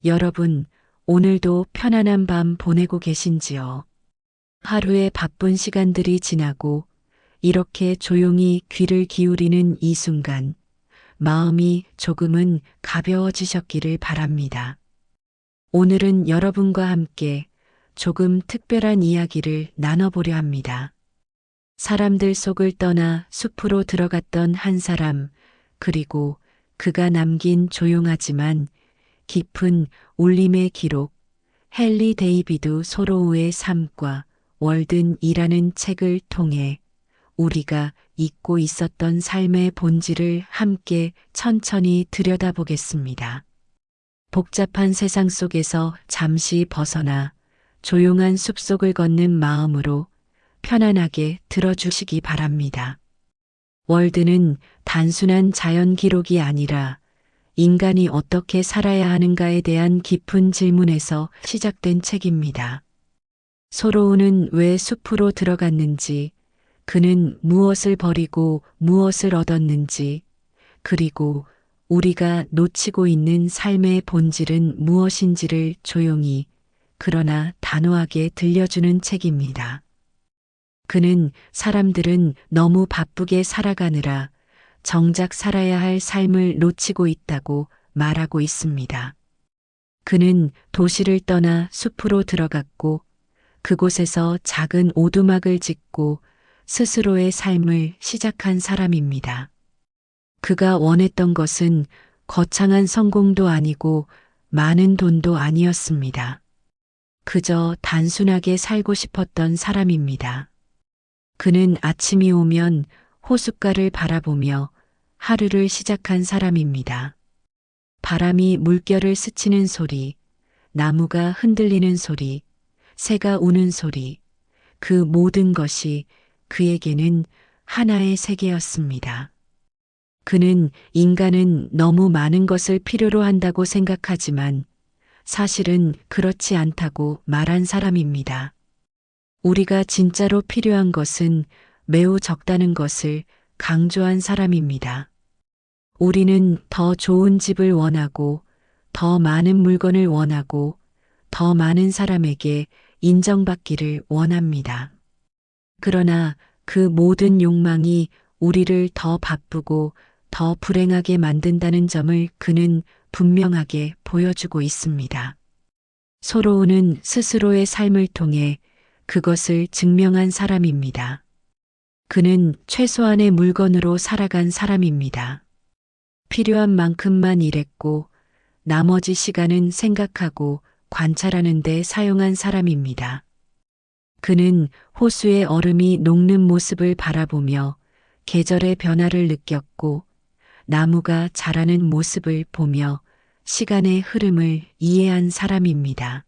여러분, 오늘도 편안한 밤 보내고 계신지요? 하루의 바쁜 시간들이 지나고 이렇게 조용히 귀를 기울이는 이 순간, 마음이 조금은 가벼워지셨기를 바랍니다. 오늘은 여러분과 함께 조금 특별한 이야기를 나눠보려 합니다. 사람들 속을 떠나 숲으로 들어갔던 한 사람, 그리고 그가 남긴 조용하지만 깊은 울림의 기록, 헨리 데이비드 소로우의 삶과 월든이라는 책을 통해 우리가 잊고 있었던 삶의 본질을 함께 천천히 들여다보겠습니다. 복잡한 세상 속에서 잠시 벗어나 조용한 숲속을 걷는 마음으로 편안하게 들어주시기 바랍니다. 월드는 단순한 자연 기록이 아니라 인간이 어떻게 살아야 하는가에 대한 깊은 질문에서 시작된 책입니다. 소로우는 왜 숲으로 들어갔는지, 그는 무엇을 버리고 무엇을 얻었는지, 그리고 우리가 놓치고 있는 삶의 본질은 무엇인지를 조용히, 그러나 단호하게 들려주는 책입니다. 그는 사람들은 너무 바쁘게 살아가느라 정작 살아야 할 삶을 놓치고 있다고 말하고 있습니다. 그는 도시를 떠나 숲으로 들어갔고 그곳에서 작은 오두막을 짓고 스스로의 삶을 시작한 사람입니다. 그가 원했던 것은 거창한 성공도 아니고 많은 돈도 아니었습니다. 그저 단순하게 살고 싶었던 사람입니다. 그는 아침이 오면 호숫가를 바라보며 하루를 시작한 사람입니다. 바람이 물결을 스치는 소리, 나무가 흔들리는 소리, 새가 우는 소리, 그 모든 것이 그에게는 하나의 세계였습니다. 그는 인간은 너무 많은 것을 필요로 한다고 생각하지만 사실은 그렇지 않다고 말한 사람입니다. 우리가 진짜로 필요한 것은 매우 적다는 것을 강조한 사람입니다. 우리는 더 좋은 집을 원하고, 더 많은 물건을 원하고, 더 많은 사람에게 인정받기를 원합니다. 그러나 그 모든 욕망이 우리를 더 바쁘고 더 불행하게 만든다는 점을 그는 분명하게 보여주고 있습니다. 소로우는 스스로의 삶을 통해 그것을 증명한 사람입니다. 그는 최소한의 물건으로 살아간 사람입니다. 필요한 만큼만 일했고 나머지 시간은 생각하고 관찰하는 데 사용한 사람입니다. 그는 호수의 얼음이 녹는 모습을 바라보며 계절의 변화를 느꼈고 나무가 자라는 모습을 보며 시간의 흐름을 이해한 사람입니다.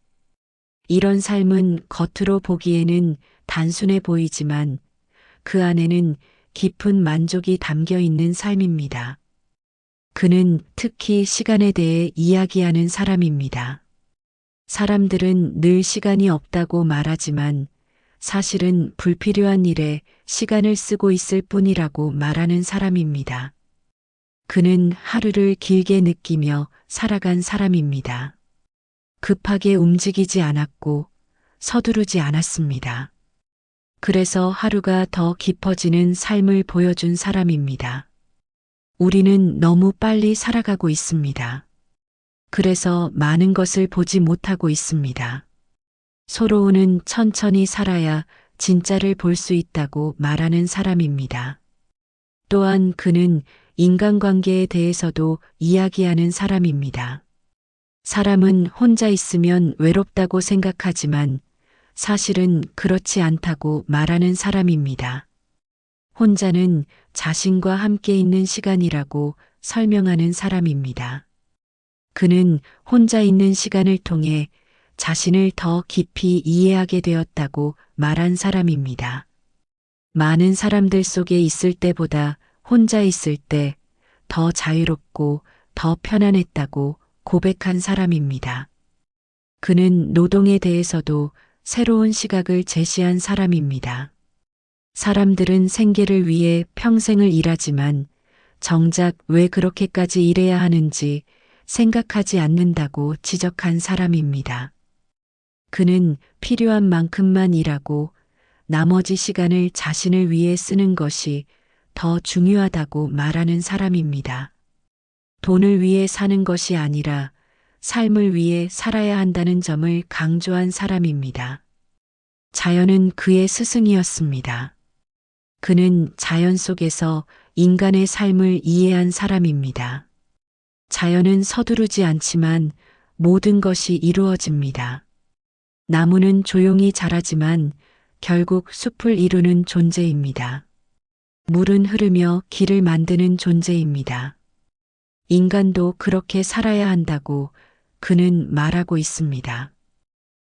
이런 삶은 겉으로 보기에는 단순해 보이지만 그 안에는 깊은 만족이 담겨 있는 삶입니다. 그는 특히 시간에 대해 이야기하는 사람입니다. 사람들은 늘 시간이 없다고 말하지만 사실은 불필요한 일에 시간을 쓰고 있을 뿐이라고 말하는 사람입니다. 그는 하루를 길게 느끼며 살아간 사람입니다. 급하게 움직이지 않았고 서두르지 않았습니다. 그래서 하루가 더 깊어지는 삶을 보여준 사람입니다. 우리는 너무 빨리 살아가고 있습니다. 그래서 많은 것을 보지 못하고 있습니다. 소로우는 천천히 살아야 진짜를 볼 수 있다고 말하는 사람입니다. 또한 그는 인간관계에 대해서도 이야기하는 사람입니다. 사람은 혼자 있으면 외롭다고 생각하지만 사실은 그렇지 않다고 말하는 사람입니다. 혼자는 자신과 함께 있는 시간이라고 설명하는 사람입니다. 그는 혼자 있는 시간을 통해 자신을 더 깊이 이해하게 되었다고 말한 사람입니다. 많은 사람들 속에 있을 때보다 혼자 있을 때 더 자유롭고 더 편안했다고 고백한 사람입니다. 그는 노동에 대해서도 새로운 시각을 제시한 사람입니다. 사람들은 생계를 위해 평생을 일하지만 정작 왜 그렇게까지 일해야 하는지 생각하지 않는다고 지적한 사람입니다. 그는 필요한 만큼만 일하고 나머지 시간을 자신을 위해 쓰는 것이 더 중요하다고 말하는 사람입니다. 돈을 위해 사는 것이 아니라 삶을 위해 살아야 한다는 점을 강조한 사람입니다. 자연은 그의 스승이었습니다. 그는 자연 속에서 인간의 삶을 이해한 사람입니다. 자연은 서두르지 않지만 모든 것이 이루어집니다. 나무는 조용히 자라지만 결국 숲을 이루는 존재입니다. 물은 흐르며 길을 만드는 존재입니다. 인간도 그렇게 살아야 한다고 그는 말하고 있습니다.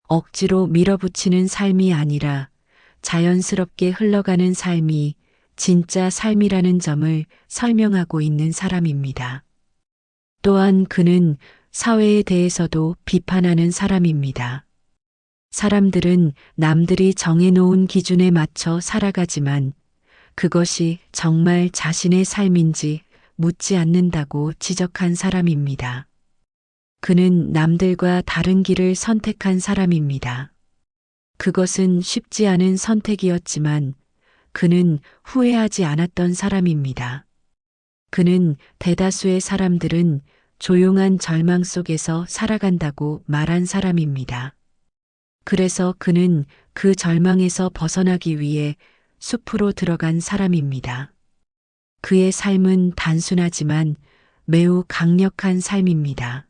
억지로 밀어붙이는 삶이 아니라 자연스럽게 흘러가는 삶이 진짜 삶이라는 점을 설명하고 있는 사람입니다. 또한 그는 사회에 대해서도 비판하는 사람입니다. 사람들은 남들이 정해놓은 기준에 맞춰 살아가지만 그것이 정말 자신의 삶인지 묻지 않는다고 지적한 사람입니다. 그는 남들과 다른 길을 선택한 사람입니다. 그것은 쉽지 않은 선택이었지만 그는 후회하지 않았던 사람입니다. 그는 대다수의 사람들은 조용한 절망 속에서 살아간다고 말한 사람입니다. 그래서 그는 그 절망에서 벗어나기 위해 숲으로 들어간 사람입니다. 그의 삶은 단순하지만 매우 강력한 삶입니다.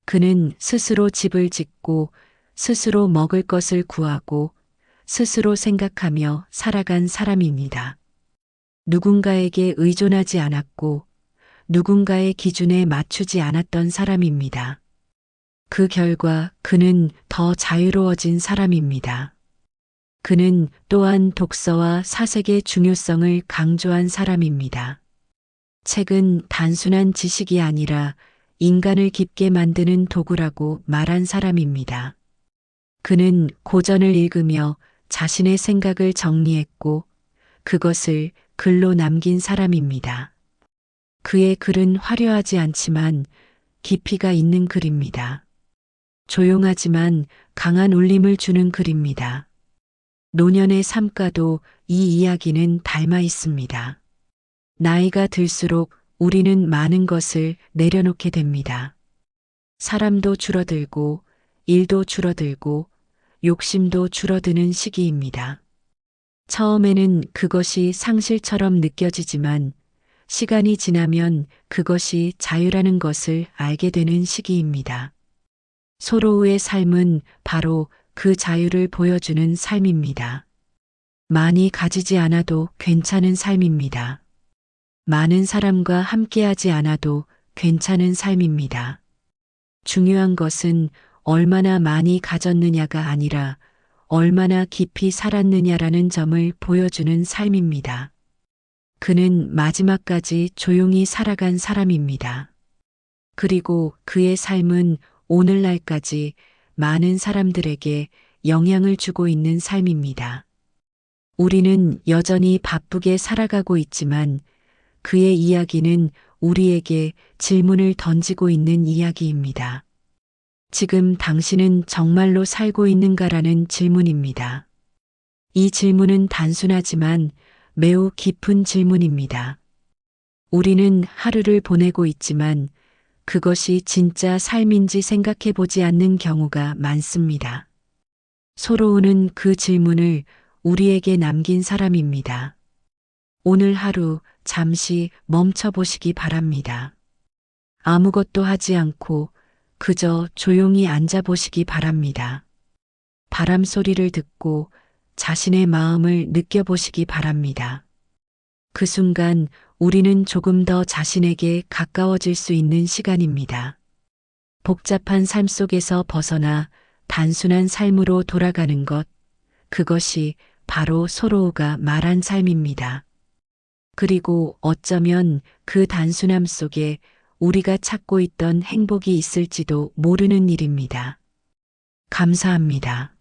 그는 스스로 집을 짓고 스스로 먹을 것을 구하고 스스로 생각하며 살아간 사람입니다. 누군가에게 의존하지 않았고 누군가의 기준에 맞추지 않았던 사람입니다. 그 결과 그는 더 자유로워진 사람입니다. 그는 또한 독서와 사색의 중요성을 강조한 사람입니다. 책은 단순한 지식이 아니라 인간을 깊게 만드는 도구라고 말한 사람입니다. 그는 고전을 읽으며 자신의 생각을 정리했고 그것을 글로 남긴 사람입니다. 그의 글은 화려하지 않지만 깊이가 있는 글입니다. 조용하지만 강한 울림을 주는 글입니다. 노년의 삶과도 이 이야기는 닮아 있습니다. 나이가 들수록 우리는 많은 것을 내려놓게 됩니다. 사람도 줄어들고 일도 줄어들고 욕심도 줄어드는 시기입니다. 처음에는 그것이 상실처럼 느껴지지만 시간이 지나면 그것이 자유라는 것을 알게 되는 시기입니다. 소로우의 삶은 바로 그 자유를 보여주는 삶입니다. 많이 가지지 않아도 괜찮은 삶입니다. 많은 사람과 함께하지 않아도 괜찮은 삶입니다. 중요한 것은 얼마나 많이 가졌느냐가 아니라 얼마나 깊이 살았느냐라는 점을 보여주는 삶입니다. 그는 마지막까지 조용히 살아간 사람입니다. 그리고 그의 삶은 오늘날까지 많은 사람들에게 영향을 주고 있는 삶입니다. 우리는 여전히 바쁘게 살아가고 있지만 그의 이야기는 우리에게 질문을 던지고 있는 이야기입니다. 지금 당신은 정말로 살고 있는가라는 질문입니다. 이 질문은 단순하지만 매우 깊은 질문입니다. 우리는 하루를 보내고 있지만 그것이 진짜 삶인지 생각해 보지 않는 경우가 많습니다. 소로우는 그 질문을 우리에게 남긴 사람입니다. 오늘 하루 잠시 멈춰 보시기 바랍니다. 아무것도 하지 않고 그저 조용히 앉아 보시기 바랍니다. 바람 소리를 듣고 자신의 마음을 느껴보시기 바랍니다. 그 순간 우리는 조금 더 자신에게 가까워질 수 있는 시간입니다. 복잡한 삶 속에서 벗어나 단순한 삶으로 돌아가는 것, 그것이 바로 소로우가 말한 삶입니다. 그리고 어쩌면 그 단순함 속에 우리가 찾고 있던 행복이 있을지도 모르는 일입니다. 감사합니다.